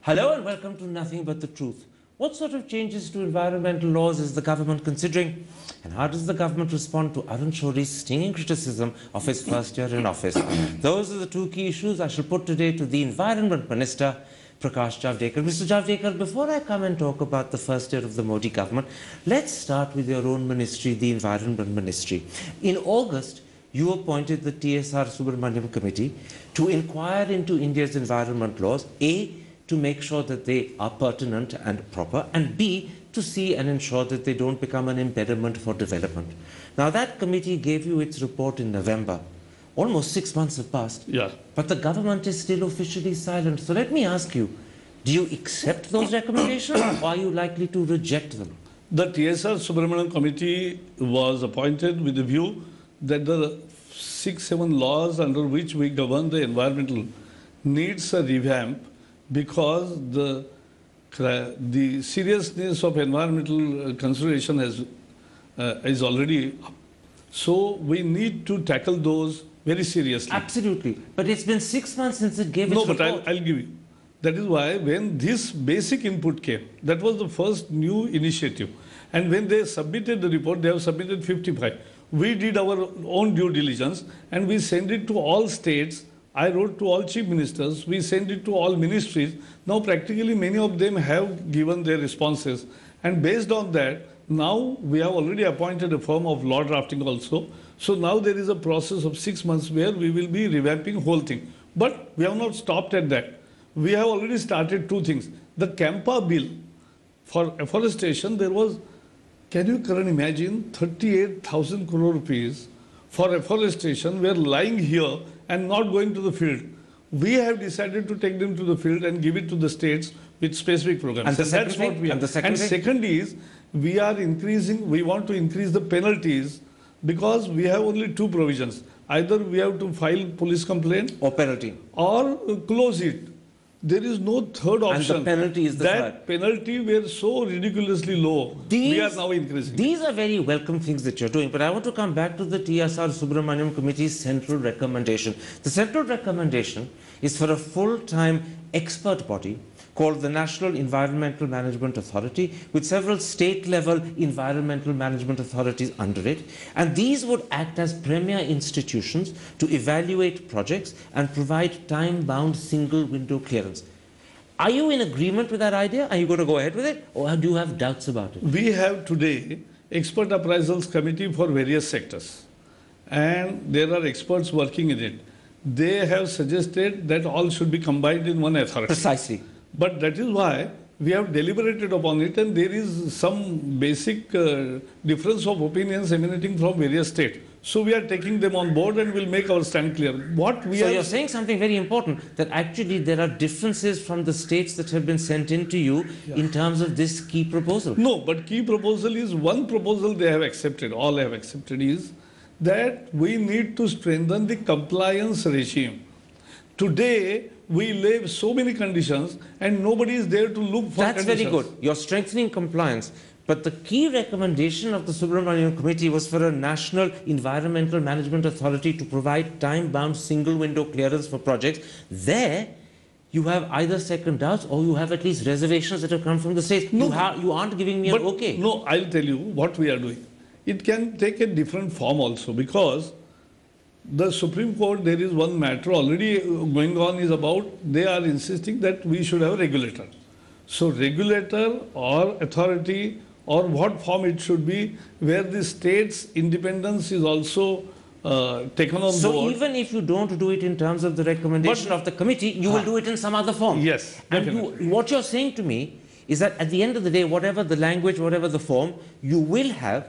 Hello and welcome to Nothing But the Truth. What sort of changes to environmental laws is the government considering? And how does the government respond to Arun Shoury's stinging criticism of his first year in office? Those are the two key issues I shall put today to the Environment Minister, Prakash Javadekar. Mr. Javadekar, before I come and talk about the first year of the Modi government, let's start with your own ministry, the Environment Ministry. In August, you appointed the TSR Subramaniam Committee to inquire into India's environment laws, A, to make sure that they are pertinent and proper, and B, to see and ensure that they don't become an impediment for development. Now, that committee gave you its report in November. Almost 6 months have passed. Yeah. But the government is still officially silent. So let me ask you, do you accept those recommendations or are you likely to reject them? The TSR Subramaniam Committee was appointed with the view that the 6-7 laws under which we govern the environmental needs a revamp, because the seriousness of environmental consideration is already up. So we need to tackle those very seriously. Absolutely. But it's been 6 months since it gave its report. No, but I'll give you. That is why when this basic input came, that was the first new initiative. And when they submitted the report, they have submitted 55. We did our own due diligence and we sent it to all states. I wrote to all chief ministers, we sent it to all ministries. Now practically many of them have given their responses. And based on that, now we have already appointed a firm of law drafting also. So now there is a process of 6 months where we will be revamping whole thing. But we have not stopped at that. We have already started two things. The Campa bill for afforestation, there was, can you Karan imagine, 38,000 crore rupees for afforestation were lying here and not going to the field. We have decided to take them to the field and give it to the states with specific programs. And that's what we have. And second is, we want to increase the penalties because we have only two provisions. Either we have to file police complaint or penalty or close it. There is no third option. And the penalty is the third. Penalty were so ridiculously low. We are now increasing. These are very welcome things that you're doing. But I want to come back to the TSR Subramaniam Committee's central recommendation. The central recommendation is for a full-time expert body called the National Environmental Management Authority, with several state-level environmental management authorities under it. And these would act as premier institutions to evaluate projects and provide time-bound single-window clearance. Are you in agreement with that idea? Are you going to go ahead with it? Or do you have doubts about it? We have today expert appraisals committee for various sectors. And there are experts working in it. They have suggested that all should be combined in one authority. Precisely. But that is why we have deliberated upon it, and there is some basic difference of opinions emanating from various states. So we are taking them on board and will make our stand clear. So you're saying something very important, that actually there are differences from the states that have been sent in to you in terms of this key proposal. No, but key proposal is one proposal they have accepted, all have accepted, is that we need to strengthen the compliance regime. Today, we lay so many conditions and nobody is there to look for That's conditions. very good. You're strengthening compliance. But the key recommendation of the Subramaniam Committee was for a National Environmental Management Authority to provide time-bound single-window clearance for projects. There, you have either second doubts or you have at least reservations that have come from the states. No, you aren't giving me an okay. No, I'll tell you what we are doing. It can take a different form also, because the Supreme Court, there is one matter already going on, is about, they are insisting that we should have a regulator. So regulator or authority or what form it should be, where the state's independence is also taken on board. So even if you don't do it in terms of the recommendation of the committee, you will do it in some other form. Yes, and what you're saying to me is that at the end of the day, whatever the language, whatever the form, you will have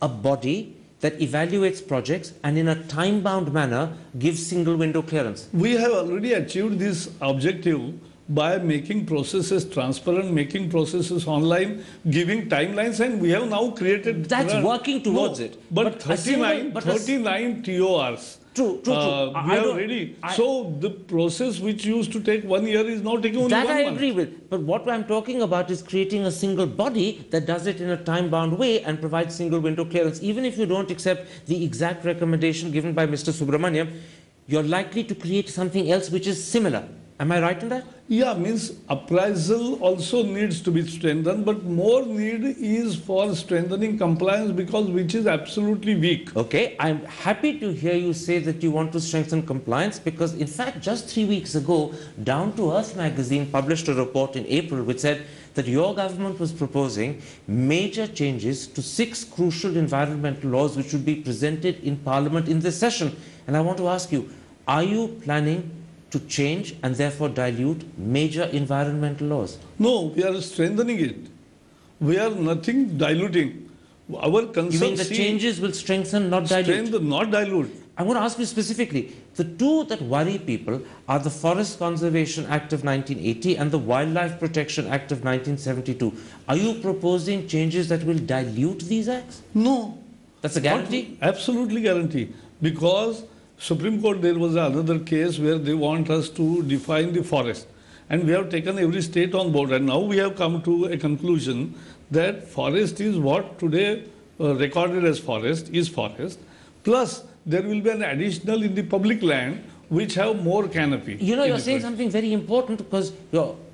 a body that evaluates projects and in a time-bound manner gives single-window clearance. We have already achieved this objective by making processes transparent, making processes online, giving timelines, and we have now created... That's working towards it. But 39 TORs. True. We are ready. So the process which used to take 1 year is now taking only 1 month. That I agree with. But what I'm talking about is creating a single body that does it in a time-bound way and provides single window clearance. Even if you don't accept the exact recommendation given by Mr. Subramaniam, you're likely to create something else which is similar. Am I right in that? Yeah, means appraisal also needs to be strengthened, but more need is for strengthening compliance because which is absolutely weak. Okay, I'm happy to hear you say that you want to strengthen compliance because, in fact, just 3 weeks ago, Down to Earth magazine published a report in April which said that your government was proposing major changes to 6 crucial environmental laws which would be presented in Parliament in this session. And I want to ask you, are you planning to change and therefore dilute major environmental laws? No, we are strengthening it. We are nothing diluting. Our concern. You mean the changes will strengthen, not dilute? Strengthen, not dilute. I'm going to ask you specifically. The two that worry people are the Forest Conservation Act of 1980 and the Wildlife Protection Act of 1972. Are you proposing changes that will dilute these acts? No. That's a guarantee? Absolutely guarantee. Because Supreme Court, there was another case where they want us to define the forest. And we have taken every state on board. And now we have come to a conclusion that forest is what today recorded as forest is forest. Plus, there will be an additional in the public land which have more canopy. You know, you're saying something very important because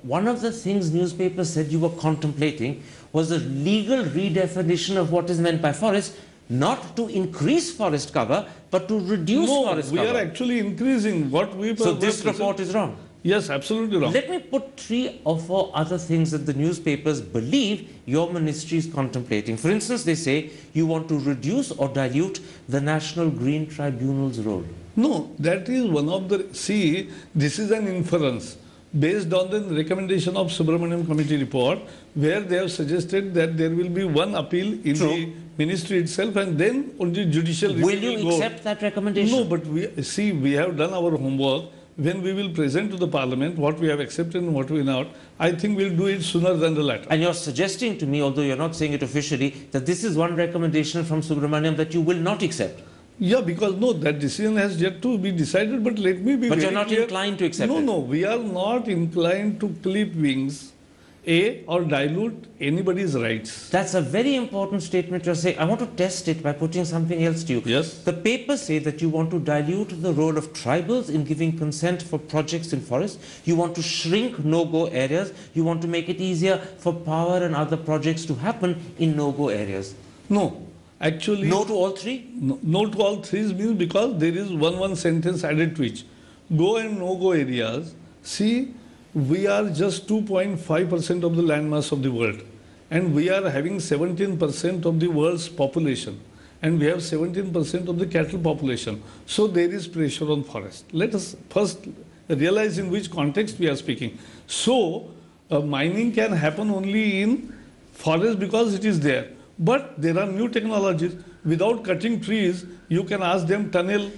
one of the things newspapers said you were contemplating was a legal redefinition of what is meant by forest. Not to increase forest cover, but to reduce forest cover. No, we are actually increasing what we... So this report is wrong? Yes, absolutely wrong. Let me put 3 or 4 other things that the newspapers believe your ministry is contemplating. For instance, they say you want to reduce or dilute the National Green Tribunal's role. No, that is one of the... See, this is an inference based on the recommendation of Subramaniam Committee report, where they have suggested that there will be one appeal in the ministry itself and then only judicial review will you accept that recommendation? No, but we have done our homework. When we will present to the Parliament what we have accepted and what we not, I think we'll do it sooner than the latter. And you're suggesting to me, although you're not saying it officially, that this is one recommendation from Subramaniam that you will not accept? Yeah, because no, that decision has yet to be decided, but let me be But very you're not clear. inclined to accept it? No, we are not inclined to clip wings, or dilute anybody's rights. That's a very important statement you're saying. I want to test it by putting something else to you. Yes. The papers say that you want to dilute the role of tribals in giving consent for projects in forests. You want to shrink no-go areas. You want to make it easier for power and other projects to happen in no-go areas. No. Actually, no to all 3? No to all 3 means because there is one sentence added to each. Go and no-go areas. See, we are just 2.5% of the landmass of the world. And we are having 17% of the world's population. And we have 17% of the cattle population. So there is pressure on forest. Let us first realize in which context we are speaking. So, mining can happen only in forest because it is there. But there are new technologies. Without cutting trees, you can ask them tunnel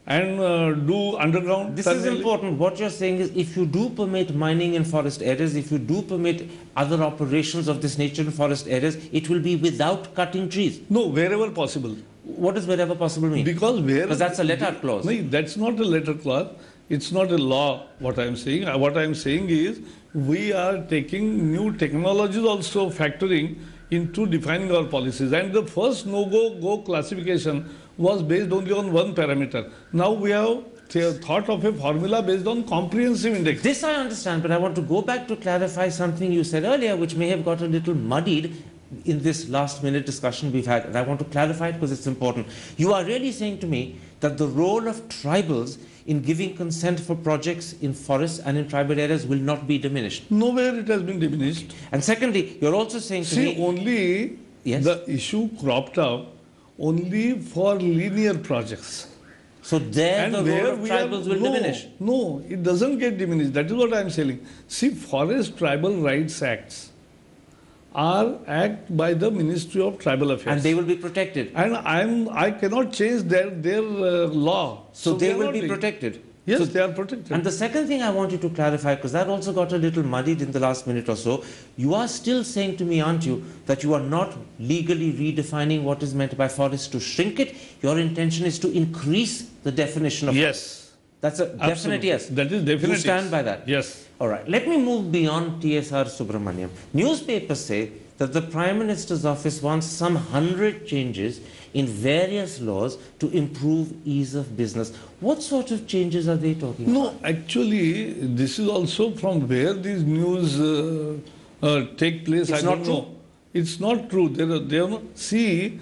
and do underground. This is important. What you're saying is if you do permit mining in forest areas, if you do permit other operations of this nature in forest areas, it will be without cutting trees. No, wherever possible. What does wherever possible mean? Because that's a let-out clause. No, that's not a letter clause. It's not a law, what I'm saying. What I'm saying is we are taking new technologies also factoring into defining our policies. And the first no-go classification was based only on one parameter. Now we have thought of a formula based on comprehensive index. This I understand, but I want to go back to clarify something you said earlier, which may have got a little muddied in this last-minute discussion we've had. And I want to clarify it because it's important. You are really saying to me that the role of tribals in giving consent for projects in forests and in tribal areas will not be diminished. Nowhere it has been diminished. And secondly, you're also saying to me... See, only the issue cropped up only for linear projects. So there the role of tribals will diminish. No, it doesn't get diminished. That is what I am saying. See, Forest Tribal Rights Acts are acted by the Ministry of Tribal Affairs. And they will be protected. And I cannot change their law. So they will be protected. Yes, so they are protected. And the second thing I want you to clarify, because that also got a little muddied in the last minute or so, you are still saying to me, aren't you, that you are not legally redefining what is meant by forest to shrink it. Your intention is to increase the definition of Yes. That's a definite yes. That is definite. You stand by that? Yes. All right. Let me move beyond TSR Subramaniam. Newspapers say that the Prime Minister's office wants some 100 changes in various laws to improve ease of business. What sort of changes are they talking about? No, actually, this is also from where these news take place. It's I not don't true? know. It's not true. There are no, see,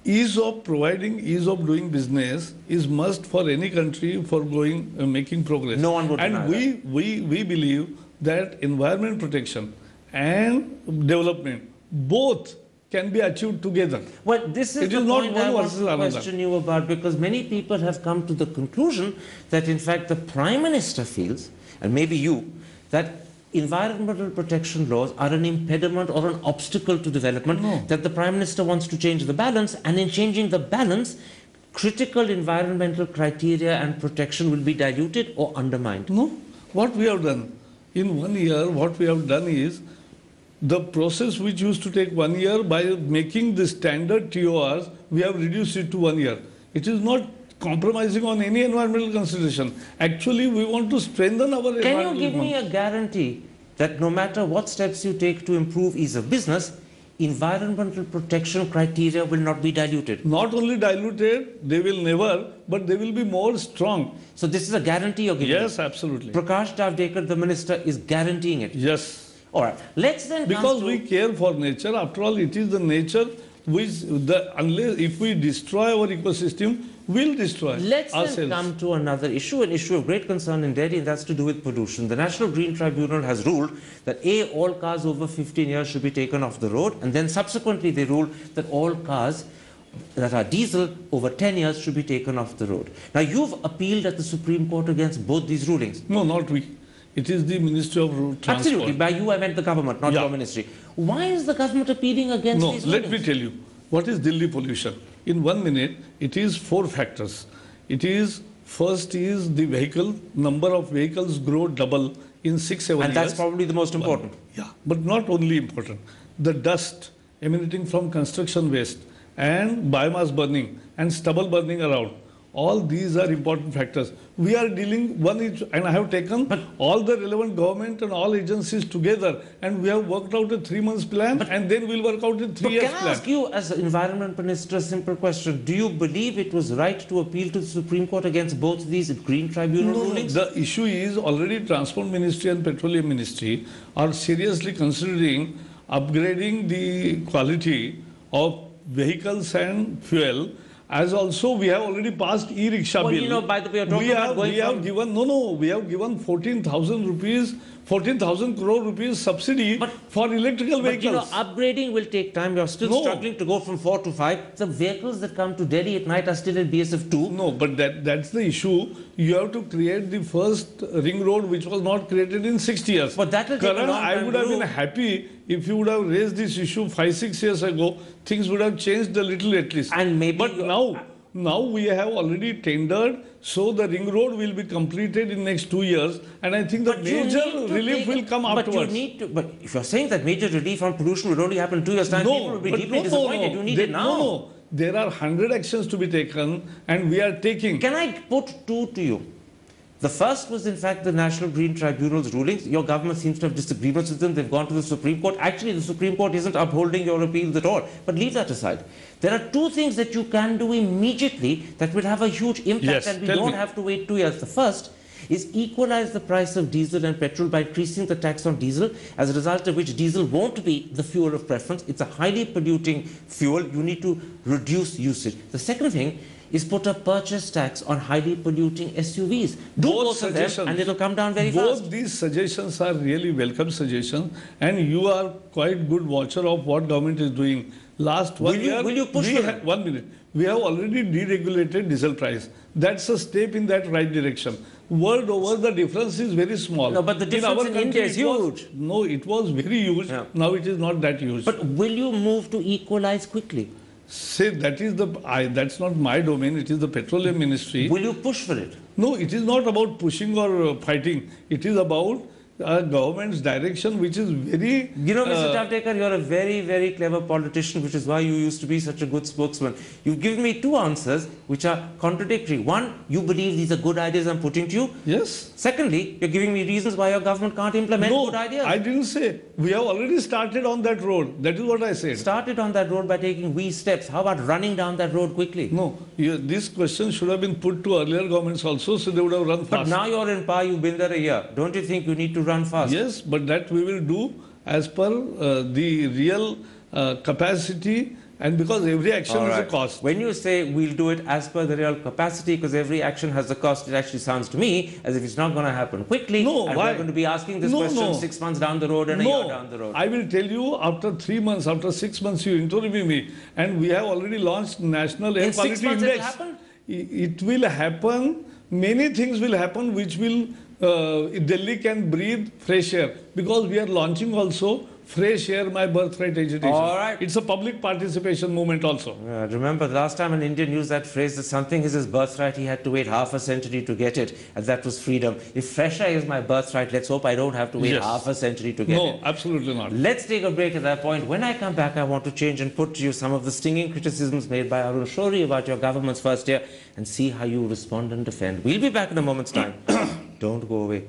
ease of doing business is must for any country for making progress. No one would deny And we believe that environment protection and development both can be achieved together. Well, this is It the is not point one I want versus to another. question you about, because many people have come to the conclusion that in fact the Prime Minister feels, and maybe you, that environmental protection laws are an impediment or an obstacle to development, No. that the Prime Minister wants to change the balance, and in changing the balance, critical environmental criteria and protection will be diluted or undermined. No, what we have done in 1 year, what we have done is the process which used to take 1 year, by making the standard TORs, we have reduced it to 1 year. It is not compromising on any environmental consideration. Actually, we want to strengthen our Can environmental. you give me a guarantee that no matter what steps you take to improve ease of business, environmental protection criteria will not be diluted? Not only diluted, they will never, but they will be more strong. So this is a guarantee you're giving? Yes, absolutely. Prakash Javadekar, the minister, is guaranteeing it. Yes. All right. Let's then Because come we to, care for nature. After all, it is the nature which, unless if we destroy our ecosystem, we'll destroy let's ourselves. then come to another issue, an issue of great concern in Delhi, and that's to do with pollution. The National Green Tribunal has ruled that all cars over 15 years should be taken off the road, and then subsequently they ruled that all cars that are diesel over 10 years should be taken off the road. Now, you've appealed at the Supreme Court against both these rulings. No, not we. It is the Ministry of Road Transport. Absolutely. By you, I meant the government, not your ministry. Why is the government appealing against No, these let rulings? me tell you. What is Delhi pollution? In 1 minute, it is 4 factors. It is, first is the vehicle, number of vehicles grow double in 6-7 years. And that's probably the most important. Yeah, but not only important. The dust emanating from construction waste and biomass burning and stubble burning around. All these are important factors. We are dealing, and I have taken all the relevant government and all agencies together, and we have worked out a 3-month plan, and then we'll work out a 3-year Can I plan. ask you, as an Environment Minister, a simple question? Do you believe it was right to appeal to the Supreme Court against both these Green Tribunal rulings? The issue is already Transport Ministry and Petroleum Ministry are seriously considering upgrading the quality of vehicles and fuel. As also, we have already passed e-rickshaw Well, bill. you know, by the way, you're talking about going we have from- given, we have given 14,000 crore rupees subsidy for electrical But you know, vehicles. upgrading will take time. You're still struggling to go from 4 to 5. The vehicles that come to Delhi at night are still in BSF 2. No, but that's the issue. You have to create the first ring road, which was not created in 60 years. But that will take a Karan, long I time would to have do. been happy if you would have raised this issue 5-6 years ago. Things would have changed a little at least. And maybe But now we have already tendered, so the ring road will be completed in next 2 years, and I think the But you major need to relief will come afterwards. But if you're saying that major relief on pollution will only happen in 2 years' time, people will be deeply disappointed. You need it now. No. There are 100 actions to be taken, and we are taking. Can I put 2 to you? The first was, in fact, the National Green Tribunal's rulings. Your government seems to have disagreements with them. They've gone to the Supreme Court. Actually, the Supreme Court isn't upholding your appeals at all. But leave that aside. There are 2 things that you can do immediately that will have a huge impact, Yes, and we tell don't me. have to wait 2 years. The first is equalize the price of diesel and petrol by increasing the tax on diesel, as a result of which diesel won't be the fuel of preference. It's a highly polluting fuel. You need to reduce usage. The second thing is put a purchase tax on highly polluting SUVs. Do both of them and it'll come down very Both fast. these suggestions are really welcome suggestions, and you are quite good watcher of what government is doing. Last 1 year, will you push we for have, it? 1 minute, we have already deregulated diesel price. That's a step in that right direction. World over, the difference is very small. No, but the difference our in country, India is it was- huge. No, it was very huge. Yeah. Now it is not that huge. But will you move to equalize quickly? Say that's not my domain. It is the Petroleum Ministry. Will you push for it? No, it is not about pushing or fighting. It is about a government's direction which is very... You know, Mr. Javadekar, you're a very, very clever politician, which is why you used to be such a good spokesman. You've given me two answers which are contradictory. One, you believe these are good ideas I'm putting to you. Yes. Secondly, you're giving me reasons why your government can't implement good ideas. I didn't say. We have already started on that road. That is what I said. Started on that road by taking wee steps. How about running down that road quickly? No, this question should have been put to earlier governments also, so they would have run fast. But now you're in power, you've been there a year. Don't you think you need to run fast? Yes, but that we will do as per the real capacity, and because every action is a cost. When you say we'll do it as per the real capacity, because every action has a cost, it actually sounds to me as if it's not going to happen quickly. No, and why? we're going to be asking this question 6 months down the road and a year down the road. I will tell you, after 3 months, after 6 months, you interview me, and we have already launched National Air Quality 6 months Index. It will happen? It will happen. Many things will happen which will Delhi can breathe fresh air, because we are launching also Fresh Air, My Birthright agitation. All right. It's a public participation movement also. Remember, the last time an Indian used that phrase that something is his birthright, he had to wait half a century to get it, and that was freedom. If fresh air is my birthright, let's hope I don't have to wait half a century to get it. No, absolutely not. Let's take a break at that point. When I come back, I want to change and put to you some of the stinging criticisms made by Arun Shourie about your government's first year and see how you respond and defend. We'll be back in a moment's time. Don't go away.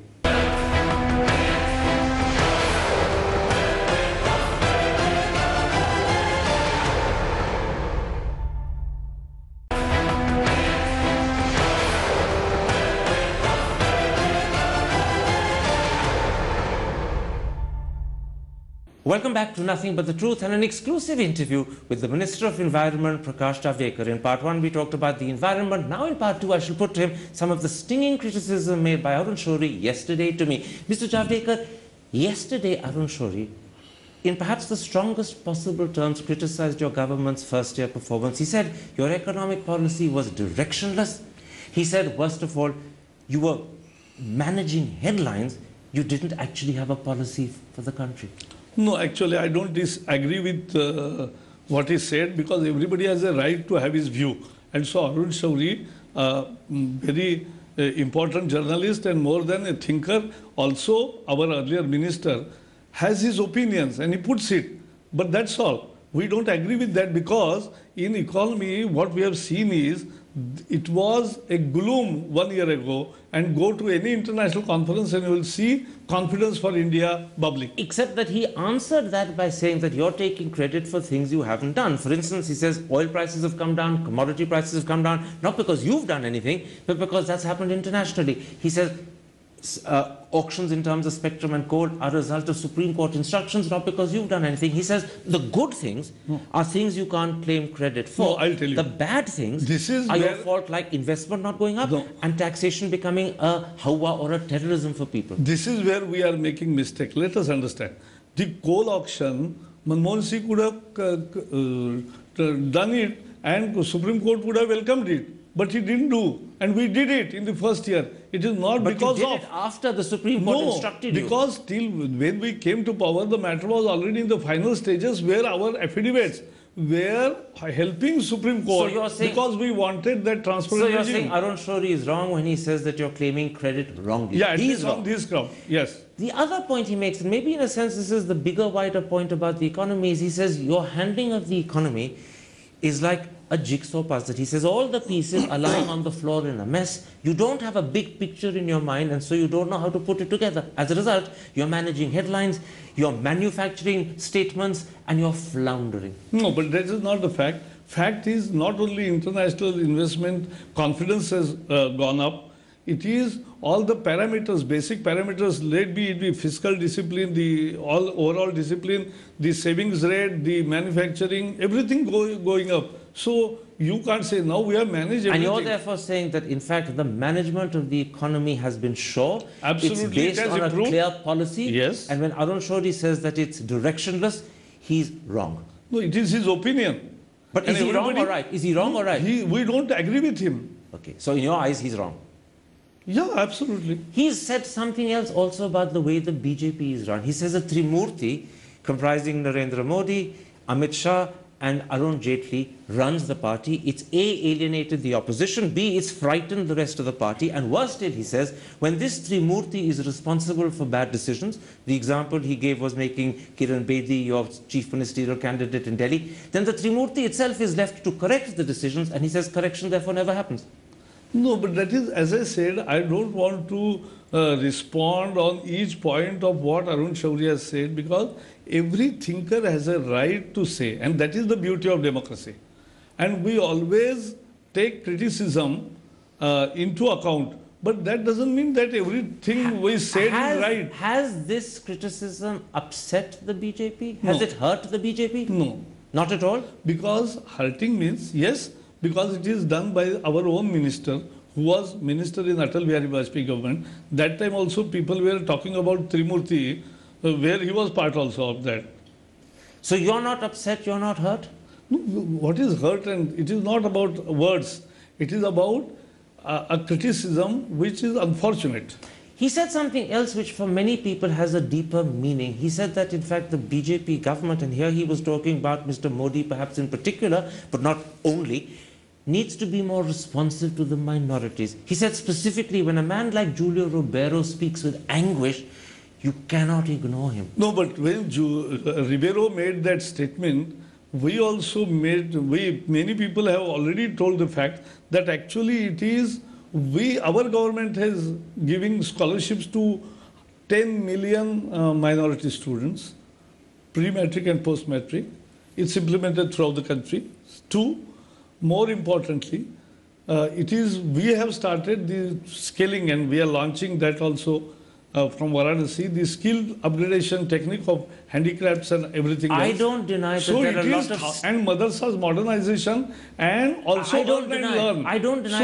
Welcome back to Nothing But the Truth and an exclusive interview with the Minister of Environment, Prakash Javadekar. In part one, we talked about the environment. Now in part two, I shall put to him some of the stinging criticism made by Arun Shourie yesterday to me. Mr. Javadekar, yesterday Arun Shourie, in perhaps the strongest possible terms, criticized your government's first year performance. He said your economic policy was directionless. He said, worst of all, you were managing headlines. You didn't actually have a policy for the country. No, actually, I don't disagree with what he said, because everybody has a right to have his view. And so Arun Shourie, very important journalist and more than a thinker, also our earlier minister, has his opinions and he puts it. But that's all. We don't agree with that, because in economy, what we have seen is it was a gloom 1 year ago, and go to any international conference and you will see confidence for India bubbling. Except that he answered that by saying that you're taking credit for things you haven't done. For instance, he says oil prices have come down, commodity prices have come down, not because you've done anything, but because that's happened internationally. He says auctions in terms of spectrum and coal are a result of Supreme Court instructions, not because you've done anything. He says the good things are things you can't claim credit for. No, I'll tell you. The bad things are your fault, like investment not going up and taxation becoming a hawa or a terrorism for people. This is where we are making mistake. Let us understand. The coal auction, Manmohan Singh could have done it and Supreme Court would have welcomed it. But he didn't do, and we did it in the first year. It is not because you did it after the Supreme Court instructed you. Because till when we came to power, the matter was already in the final stages, where our affidavits were helping Supreme Court, so you're saying, because we wanted that transparent regime. So you're saying Arun Shourie is wrong when he says that you're claiming credit wrongly. Yeah, he's on this ground. Yes. The other point he makes, and maybe in a sense this is the bigger, wider point about the economy, is he says your handling of the economy is like a jigsaw puzzle. He says all the pieces are lying on the floor in a mess. You don't have a big picture in your mind, and so you don't know how to put it together. As a result, you're managing headlines, you're manufacturing statements, and you're floundering. No, but that is not the fact. Fact is, not only international investment confidence has gone up, it is all the parameters, basic parameters, let be it be fiscal discipline, the all overall discipline, the savings rate, the manufacturing, everything going up. So you can't say now we have managed everything. And you're therefore saying that in fact the management of the economy has been sure. Absolutely. It's based on a clear policy. Yes. And when Arun Shourie says that it's directionless, he's wrong. No, it is his opinion. But is he wrong or right? Is he wrong or right? We don't agree with him. Okay. So in your eyes, he's wrong. Yeah, absolutely. He's said something else also about the way the BJP is run. He says a Trimurti comprising Narendra Modi, Amit Shah, and Arun Jaitley runs the party. It's A, alienated the opposition, B, it's frightened the rest of the party, and worse still, he says, when this Trimurti is responsible for bad decisions, the example he gave was making Kiran Bedi your chief ministerial candidate in Delhi, then the Trimurti itself is left to correct the decisions, and he says correction therefore never happens. No, but that is, as I said, I don't want to respond on each point of what Arun Shourie has said, because every thinker has a right to say, and that is the beauty of democracy. And we always take criticism into account, but that doesn't mean that everything we said is right. Has this criticism upset the BJP? Has it hurt the BJP? No. Not at all? Because hurting means, yes, because it is done by our own minister, who was minister in Atal Bihari Vajpayee government. That time also people were talking about Trimurti, where he was part also of that. So you're not upset, you're not hurt? No, what is hurt, and it is not about words. It is about a criticism which is unfortunate. He said something else which for many people has a deeper meaning. He said that in fact the BJP government, and here he was talking about Mr. Modi perhaps in particular, but not only, needs to be more responsive to the minorities. He said specifically, when a man like Julio Ribeiro speaks with anguish, you cannot ignore him. No, but when Ribeiro made that statement, we also made, many people have already told the fact that actually it is, our government has giving scholarships to 10 million minority students, pre-matric and post-matric. It's implemented throughout the country. 2, more importantly, we have started the scaling, and we are launching that also from Varanasi, the skill upgradation technique of handicrafts and everything else. I don't deny that there are a lot of... And madrasa's modernization, and also I don't deny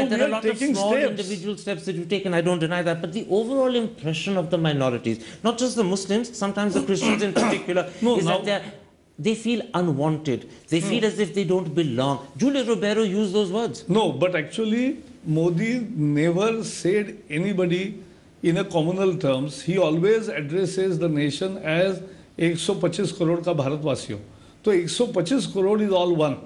there are a lot of small individual steps that you've taken. I don't deny that. But the overall impression of the minorities, not just the Muslims, sometimes the Christians in particular, is that they feel unwanted. They feel as if they don't belong. Julio Ribeiro used those words. No, but actually Modi never said anybody in a communal terms. He always addresses the nation as 125 crore ka Bharatwasiyo. So 125 crore is all one.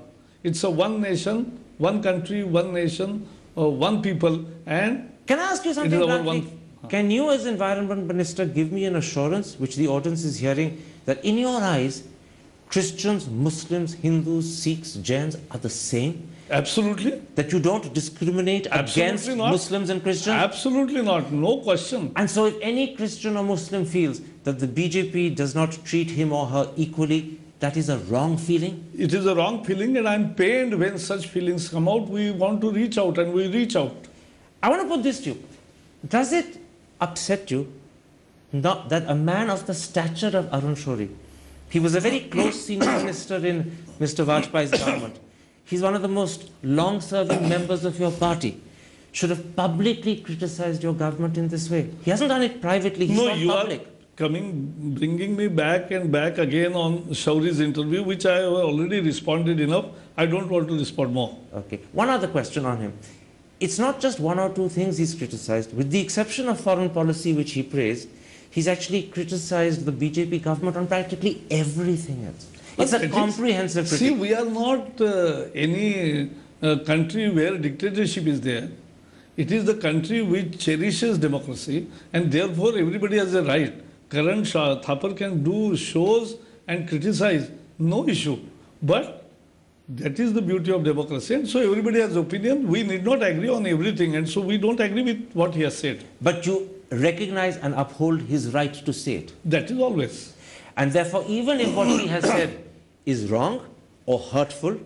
It's a one nation, one country, one nation, one people. And can I ask you something bluntly? Can you as Environment Minister give me an assurance, which the audience is hearing, that in your eyes, Christians, Muslims, Hindus, Sikhs, Jains are the same? Absolutely. That you don't discriminate against Muslims and Christians? Absolutely not. No question. And so if any Christian or Muslim feels that the BJP does not treat him or her equally, that is a wrong feeling? It is a wrong feeling, and I'm pained when such feelings come out. We want to reach out, and we reach out. I want to put this to you. Does it upset you that a man of the stature of Arun Shourie, he was a very close senior minister in Mr. Vajpayee's government, he's one of the most long-serving members of your party, should have publicly criticized your government in this way? He hasn't done it privately, he's not public. Bringing me back and back again on Shourie's interview, which I have already responded enough. I don't want to respond more. Okay. One other question on him. It's not just one or two things he's criticized. With the exception of foreign policy, which he praised, he's actually criticized the BJP government on practically everything else. It's a comprehensive critique. See, we are not any country where dictatorship is there. It is the country which cherishes democracy, and therefore everybody has a right. Karan Thapar can do shows and criticize, no issue. But that is the beauty of democracy, and so everybody has opinion. We need not agree on everything, and so we don't agree with what he has said. But you recognize and uphold his right to say it. That is always. And therefore, even if what he has said is wrong or hurtful,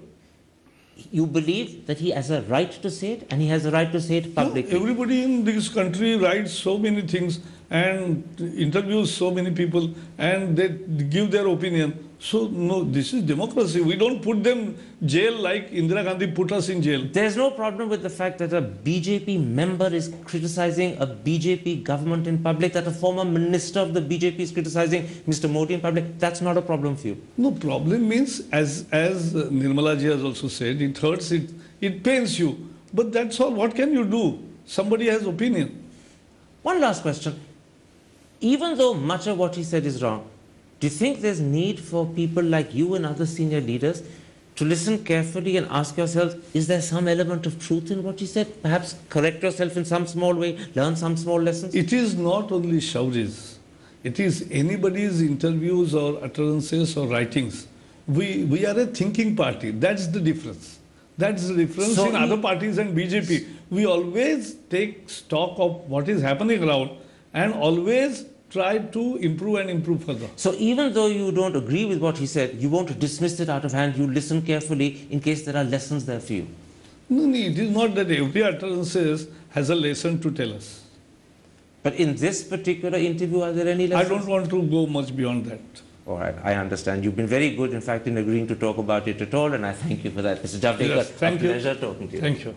you believe that he has a right to say it, and he has a right to say it publicly. No, everybody in this country writes so many things and interviews so many people, and they give their opinion. So, no, this is democracy. We don't put them jail like Indira Gandhi put us in jail. There's no problem with the fact that a BJP member is criticizing a BJP government in public, that a former minister of the BJP is criticizing Mr. Modi in public. That's not a problem for you. No, problem means, as Nirmala ji has also said, it hurts, it pains you. But that's all. What can you do? Somebody has opinion. One last question. Even though much of what he said is wrong, do you think there's need for people like you and other senior leaders to listen carefully and ask yourselves, is there some element of truth in what he said? Perhaps correct yourself in some small way, learn some small lessons? It is not only Shauri's. It is anybody's interviews or utterances or writings. We are a thinking party. That's the difference. That's the difference So in other parties and BJP. We always take stock of what is happening around and always try to improve and improve further. So even though you don't agree with what he said, you won't dismiss it out of hand. You listen carefully in case there are lessons there for you. No, it is not that every utterances has a lesson to tell us. But in this particular interview, are there any I lessons? don't want to go much beyond that. All right, I understand. You've been very good, in fact, in agreeing to talk about it at all, and I thank you for that. Mr. Javadekar, Yes, thank a you. pleasure talking to you. Thank you.